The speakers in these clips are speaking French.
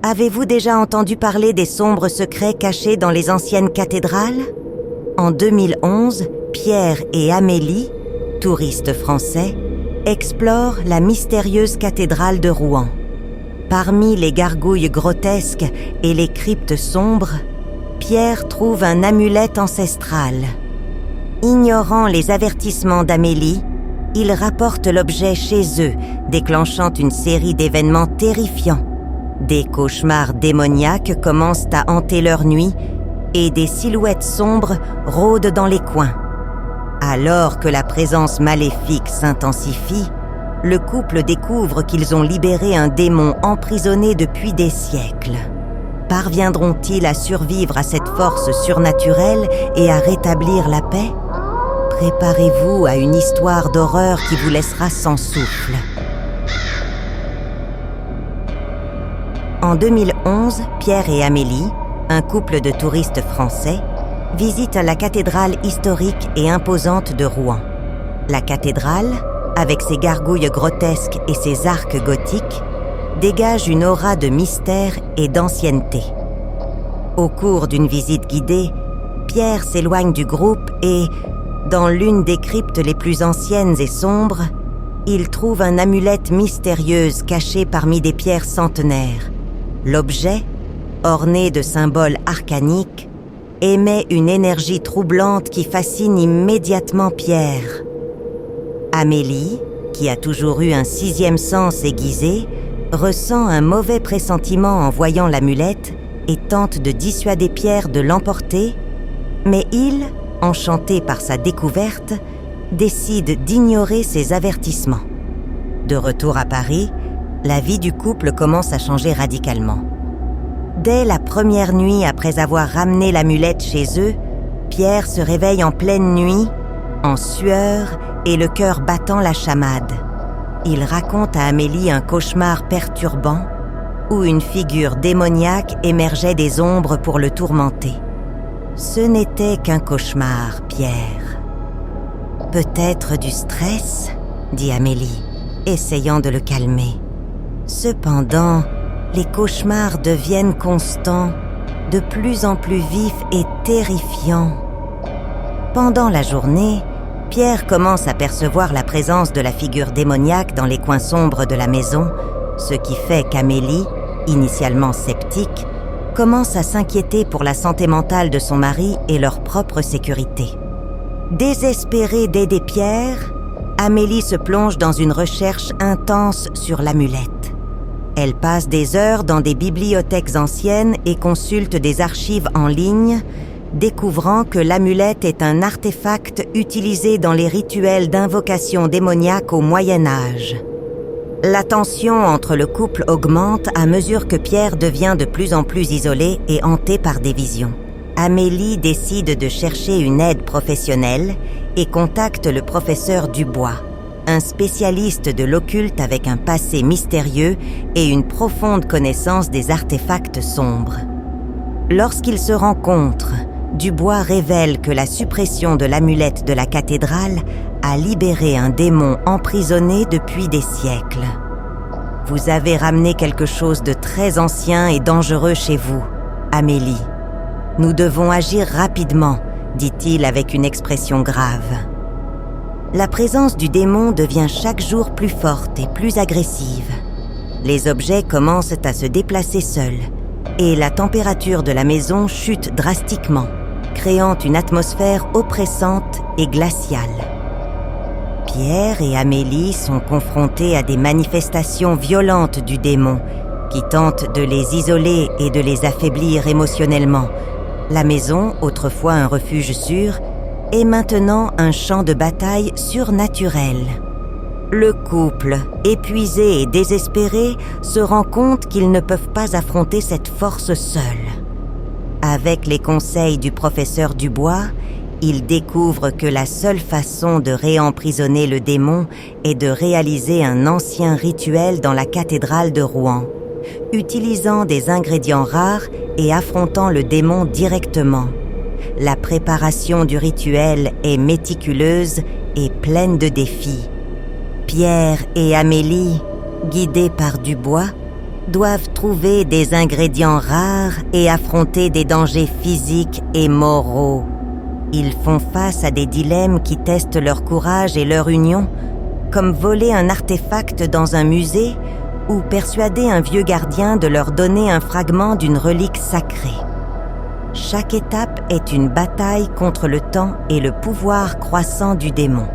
Avez-vous déjà entendu parler des sombres secrets cachés dans les anciennes cathédrales? En 2011, Pierre et Amélie, touristes français, explorent la mystérieuse cathédrale de Rouen. Parmi les gargouilles grotesques et les cryptes sombres, Pierre trouve un amulette ancestral. Ignorant les avertissements d'Amélie, il rapporte l'objet chez eux, déclenchant une série d'événements terrifiants. Des cauchemars démoniaques commencent à hanter leur nuit et des silhouettes sombres rôdent dans les coins. Alors que la présence maléfique s'intensifie, le couple découvre qu'ils ont libéré un démon emprisonné depuis des siècles. Parviendront-ils à survivre à cette force surnaturelle et à rétablir la paix? Préparez-vous à une histoire d'horreur qui vous laissera sans souffle. En 2011, Pierre et Amélie, un couple de touristes français, visitent la cathédrale historique et imposante de Rouen. La cathédrale, avec ses gargouilles grotesques et ses arcs gothiques, dégage une aura de mystère et d'ancienneté. Au cours d'une visite guidée, Pierre s'éloigne du groupe et, dans l'une des cryptes les plus anciennes et sombres, il trouve un amulette mystérieuse cachée parmi des pierres centenaires. L'objet, orné de symboles arcaniques, émet une énergie troublante qui fascine immédiatement Pierre. Amélie, qui a toujours eu un sixième sens aiguisé, ressent un mauvais pressentiment en voyant l'amulette et tente de dissuader Pierre de l'emporter, mais il, enchanté par sa découverte, décide d'ignorer ses avertissements. De retour à Paris, la vie du couple commence à changer radicalement. Dès la première nuit après avoir ramené l'amulette chez eux, Pierre se réveille en pleine nuit, en sueur et le cœur battant la chamade. Il raconte à Amélie un cauchemar perturbant où une figure démoniaque émergeait des ombres pour le tourmenter. Ce n'était qu'un cauchemar, Pierre. Peut-être du stress, dit Amélie, essayant de le calmer. Cependant, les cauchemars deviennent constants, de plus en plus vifs et terrifiants. Pendant la journée, Pierre commence à percevoir la présence de la figure démoniaque dans les coins sombres de la maison, ce qui fait qu'Amélie, initialement sceptique, commence à s'inquiéter pour la santé mentale de son mari et leur propre sécurité. Désespérée d'aider Pierre, Amélie se plonge dans une recherche intense sur l'amulette. Elle passe des heures dans des bibliothèques anciennes et consulte des archives en ligne, découvrant que l'amulette est un artefact utilisé dans les rituels d'invocation démoniaque au Moyen Âge. La tension entre le couple augmente à mesure que Pierre devient de plus en plus isolé et hanté par des visions. Amélie décide de chercher une aide professionnelle et contacte le professeur Dubois, un spécialiste de l'occulte avec un passé mystérieux et une profonde connaissance des artefacts sombres. Lorsqu'ils se rencontrent, Dubois révèle que la suppression de l'amulette de la cathédrale a libéré un démon emprisonné depuis des siècles. « Vous avez ramené quelque chose de très ancien et dangereux chez vous, Amélie. Nous devons agir rapidement, dit-il avec une expression grave. La présence du démon devient chaque jour plus forte et plus agressive. Les objets commencent à se déplacer seuls et la température de la maison chute drastiquement, créant une atmosphère oppressante et glaciale. Pierre et Amélie sont confrontés à des manifestations violentes du démon qui tentent de les isoler et de les affaiblir émotionnellement. La maison, autrefois un refuge sûr, est maintenant un champ de bataille surnaturel. Le couple, épuisé et désespéré, se rend compte qu'ils ne peuvent pas affronter cette force seuls. Avec les conseils du professeur Dubois, ils découvrent que la seule façon de réemprisonner le démon est de réaliser un ancien rituel dans la cathédrale de Rouen, utilisant des ingrédients rares et affrontant le démon directement. La préparation du rituel est méticuleuse et pleine de défis. Pierre et Amélie, guidés par Dubois, doivent trouver des ingrédients rares et affronter des dangers physiques et moraux. Ils font face à des dilemmes qui testent leur courage et leur union, comme voler un artefact dans un musée ou persuader un vieux gardien de leur donner un fragment d'une relique sacrée. Chaque étape est une bataille contre le temps et le pouvoir croissant du démon.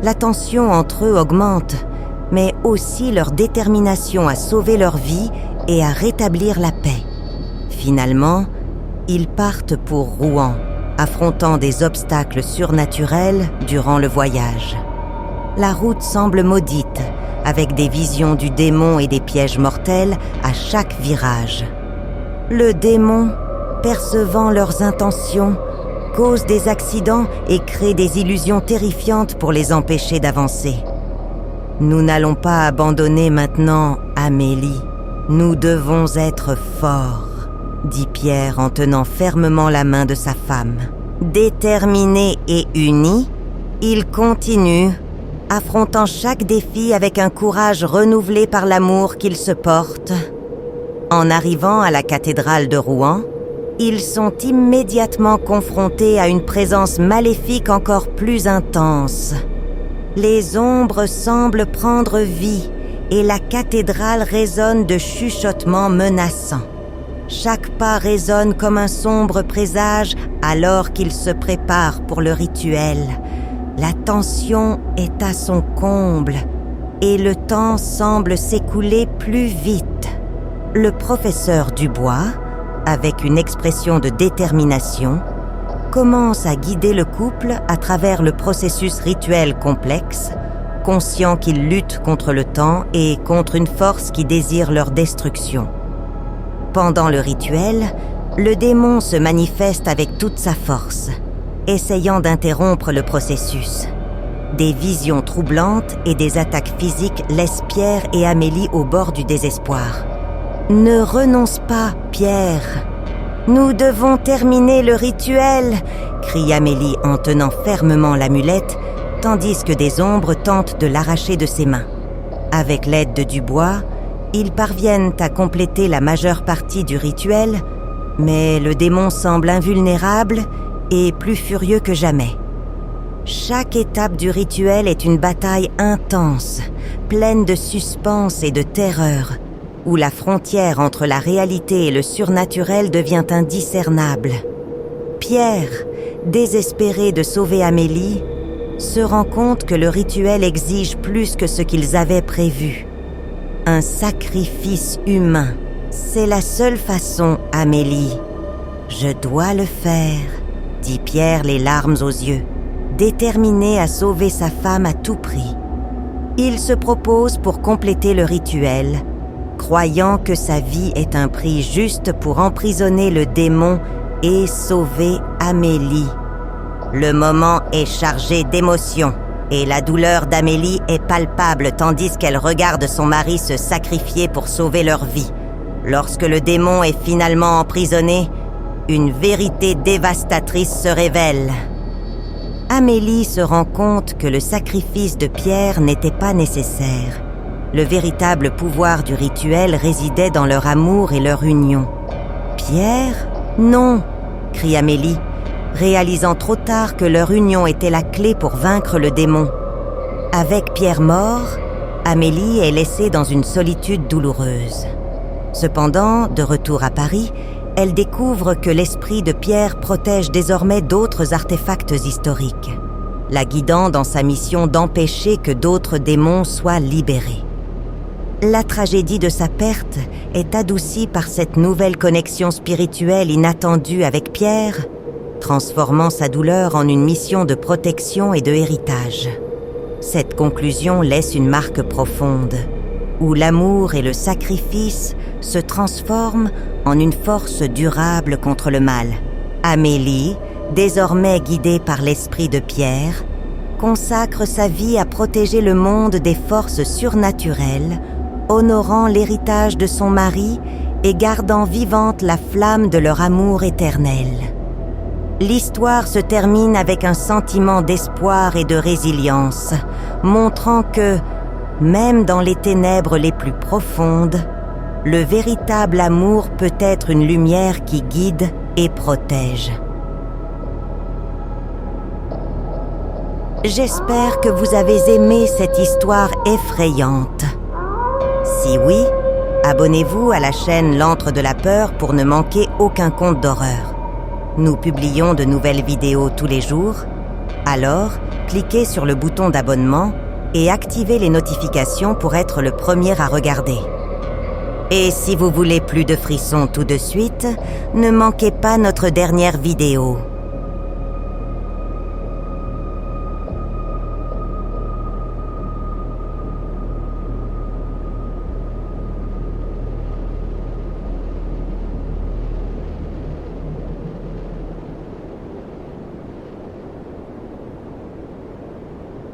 La tension entre eux augmente, mais aussi leur détermination à sauver leur vie et à rétablir la paix. Finalement, ils partent pour Rouen, affrontant des obstacles surnaturels durant le voyage. La route semble maudite, avec des visions du démon et des pièges mortels à chaque virage. Le démon, percevant leurs intentions, cause des accidents et crée des illusions terrifiantes pour les empêcher d'avancer. Nous n'allons pas abandonner maintenant Amélie. Nous devons être forts, dit Pierre en tenant fermement la main de sa femme. Déterminé et uni, il continue, affrontant chaque défi avec un courage renouvelé par l'amour qu'ils se portent. En arrivant à la cathédrale de Rouen, ils sont immédiatement confrontés à une présence maléfique encore plus intense. Les ombres semblent prendre vie et la cathédrale résonne de chuchotements menaçants. Chaque pas résonne comme un sombre présage alors qu'ils se préparent pour le rituel. La tension est à son comble et le temps semble s'écouler plus vite. Le professeur Dubois, avec une expression de détermination, commence à guider le couple à travers le processus rituel complexe, conscient qu'ils luttent contre le temps et contre une force qui désire leur destruction. Pendant le rituel, le démon se manifeste avec toute sa force, essayant d'interrompre le processus. Des visions troublantes et des attaques physiques laissent Pierre et Amélie au bord du désespoir. « Ne renonce pas, Pierre. Nous devons terminer le rituel !» crie Amélie en tenant fermement l'amulette, tandis que des ombres tentent de l'arracher de ses mains. Avec l'aide de Dubois, ils parviennent à compléter la majeure partie du rituel, mais le démon semble invulnérable et plus furieux que jamais. Chaque étape du rituel est une bataille intense, pleine de suspense et de terreur, où la frontière entre la réalité et le surnaturel devient indiscernable. Pierre, désespéré de sauver Amélie, se rend compte que le rituel exige plus que ce qu'ils avaient prévu. Un sacrifice humain, c'est la seule façon, Amélie. « Je dois le faire », dit Pierre les larmes aux yeux, déterminé à sauver sa femme à tout prix. Il se propose pour compléter le rituel, croyant que sa vie est un prix juste pour emprisonner le démon et sauver Amélie. Le moment est chargé d'émotions et la douleur d'Amélie est palpable tandis qu'elle regarde son mari se sacrifier pour sauver leur vie. Lorsque le démon est finalement emprisonné, une vérité dévastatrice se révèle. Amélie se rend compte que le sacrifice de Pierre n'était pas nécessaire. Le véritable pouvoir du rituel résidait dans leur amour et leur union. « Pierre ? Non !» crie Amélie, réalisant trop tard que leur union était la clé pour vaincre le démon. Avec Pierre mort, Amélie est laissée dans une solitude douloureuse. Cependant, de retour à Paris, elle découvre que l'esprit de Pierre protège désormais d'autres artefacts historiques, la guidant dans sa mission d'empêcher que d'autres démons soient libérés. La tragédie de sa perte est adoucie par cette nouvelle connexion spirituelle inattendue avec Pierre, transformant sa douleur en une mission de protection et de héritage. Cette conclusion laisse une marque profonde, où l'amour et le sacrifice se transforment en une force durable contre le mal. Amélie, désormais guidée par l'esprit de Pierre, consacre sa vie à protéger le monde des forces surnaturelles, honorant l'héritage de son mari et gardant vivante la flamme de leur amour éternel. L'histoire se termine avec un sentiment d'espoir et de résilience, montrant que, même dans les ténèbres les plus profondes, le véritable amour peut être une lumière qui guide et protège. J'espère que vous avez aimé cette histoire effrayante. Si oui, abonnez-vous à la chaîne L'Antre de la Peur pour ne manquer aucun conte d'horreur. Nous publions de nouvelles vidéos tous les jours, alors cliquez sur le bouton d'abonnement et activez les notifications pour être le premier à regarder. Et si vous voulez plus de frissons tout de suite, ne manquez pas notre dernière vidéo.